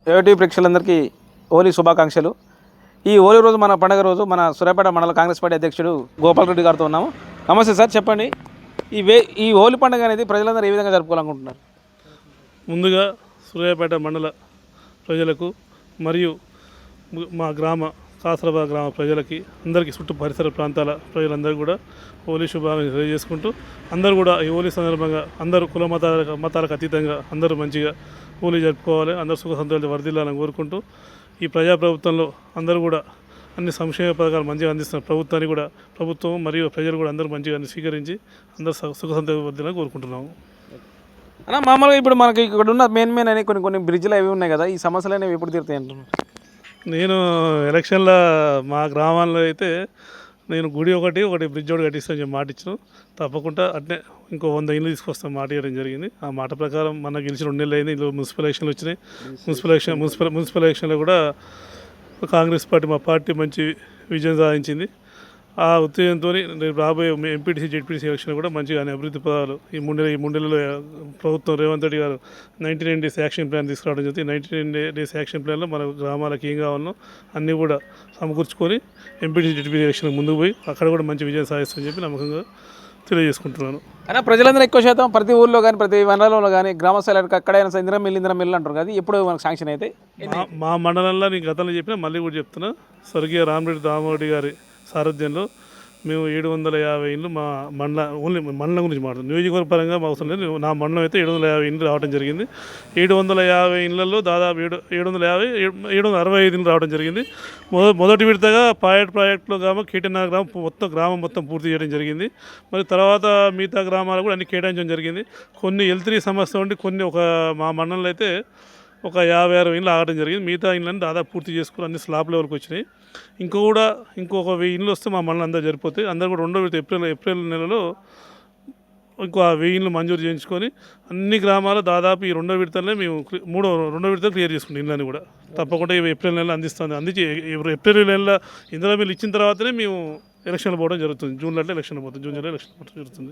ఏవైటీ ప్రేక్షకులందరికీ హోలీ శుభాకాంక్షలు. ఈ హోలీ రోజు మన పండుగ రోజు మన సూర్యాపేట మండల కాంగ్రెస్ పార్టీ అధ్యక్షుడు గోపాల్ రెడ్డి గారితో ఉన్నాము. నమస్తే సార్, చెప్పండి, ఈ హోలీ పండుగ అనేది ప్రజలందరూ ఏ విధంగా జరుపుకోవాలనుకుంటున్నారు? ముందుగా సూర్యాపేట మండల ప్రజలకు మరియు మా కాసరాబాద్ గ్రామ ప్రజలకి అందరికీ చుట్టూ పరిసర ప్రాంతాల ప్రజలందరూ కూడా హోలీ శుభాకాంక్షలు తెలియజేసుకుంటూ అందరూ కూడా ఈ హోలీ సందర్భంగా అందరూ మతాలకు అతీతంగా అందరూ మంచిగా హోలీ జరుపుకోవాలి, అందరూ సుఖ సంతోషాలు వర్ధిల్లాలని కోరుకుంటూ ఈ ప్రజాప్రభుత్వంలో అందరూ కూడా అన్ని సంక్షేమ పథకాలు మంచిగా అందిస్తున్న ప్రభుత్వాన్ని కూడా ప్రభుత్వం మరియు ప్రజలు కూడా అందరూ మంచిగా స్వీకరించి అందరూ సుఖ సంతోషాలు వర్ధిల్లాలని కోరుకుంటున్నాము. అన్న, మామూలుగా ఇప్పుడు మనకి ఇక్కడ ఉన్న మెయిన్ అని కొన్ని బ్రిడ్జ్లు అవి ఉన్నాయి కదా, ఈ సమస్యలు అనేవి ఎప్పుడు తీరుతాయి అంటున్నారు? నేను ఎలక్షన్లో మా గ్రామాల్లో అయితే నేను గుడి ఒకటి బ్రిడ్జ్ ఒకటి కట్టిస్తాను చెప్పి మాట ఇచ్చాను. తప్పకుండా అట్నే ఇంకో 100 ఇళ్ళు తీసుకొస్తాను మాట ఇవ్వడం జరిగింది. ఆ మాట ప్రకారం మన గెలిచిన 2 నెలలు అయింది. ఇందులో మున్సిపల్ ఎలక్షన్లు వచ్చినాయి. మున్సిపల్ ఎలక్షన్లో కూడా కాంగ్రెస్ పార్టీ మా పార్టీ మంచి విజయం సాధించింది. ఆ ఉత్తేజంతో రేపు రాబోయే ఎంపీటీసీ జెడ్పీటీసీ ఎలక్షన్ కూడా మంచిగా అభివృద్ధి పదాలు ఈ మూడేళ్ళలో ప్రభుత్వం రేవంత్ రెడ్డి గారు 99 డేస్ యాక్షన్ ప్లాన్ తీసుకురావడం జరిగింది. 99 డేస్ యాక్షన్ ప్లాన్లో మన గ్రామాలకు ఏం కావాలనో అన్నీ కూడా సమకూర్చుకొని ఎంపీటీసీ జెడ్పీటీసీ ఎలక్షన్ ముందుకు పోయి అక్కడ కూడా మంచి విజయం సాధిస్తామని చెప్పి నమ్మకంగా తెలియజేసుకుంటున్నాను. అయినా ప్రజలందరూ ఎక్కువ శాతం ప్రతి ఊళ్ళో కానీ ప్రతి మండలంలో కానీ గ్రామ స్థాయిలకు ఎక్కడైనా ఇందిరం మిల్లు అంటారు కదా, ఎప్పుడు మనకు శాంక్షన్ అయితే మా మండలంలో నేను గతంలో చెప్పినా మళ్ళీ కూడా చెప్తున్నా, స్వర్గీయ రామిరెడ్డి దామోరెడ్డి గారి సారథ్యంలో మేము 750 ఇండ్లు మా మండలం గురించి మాట్లాడుతున్నాం. నియోజకవర్గ పరంగా అవసరం లేదు. నా మండలం అయితే 750 ఇండ్లు రావడం జరిగింది. 750 ఇళ్లలో దాదాపు 765 ఇండ్లు రావడం జరిగింది. మొదటి విడతగా పైలట్ ప్రాజెక్టులో కేటీఆర్ గ్రామం మొత్తం పూర్తి చేయడం జరిగింది. మరి తర్వాత మిగతా గ్రామాలు కూడా అన్ని కేటాయించడం జరిగింది. కొన్ని L3 సమస్య ఉండి మా మండలంలో అయితే ఒక 50-60 ఇండ్లు ఆగడం జరిగింది. మిగతా ఇండ్లని దాదాపు పూర్తి చేసుకుని అన్ని స్లాబ్ లెవెల్కి వచ్చినాయి. ఇంకొక 1000 ఇండ్లు వస్తే మా మండలం అందరూ జరిపోతాయి. అందరూ కూడా 2వ విడత ఏప్రిల్ నెలలో ఇంకో 1000 ఇండ్లు మంజూరు చేయించుకొని అన్ని గ్రామాలు దాదాపు ఈ 2వ విడతలనే మేము 2వ విడత క్లియర్ చేసుకుంటాం. ఇండ్లని కూడా తప్పకుండా ఏప్రిల్ నెలలో అందించి ఏప్రిల్ నెలలో ఇందులో మీరు ఇచ్చిన తర్వాతనే మేము ఎలక్షన్లు పోవడం జరుగుతుంది. జూన్లో ఎలక్షన్ పోతుంది, జూన్ జూలై ఎలక్షన్ పోవడం జరుగుతుంది.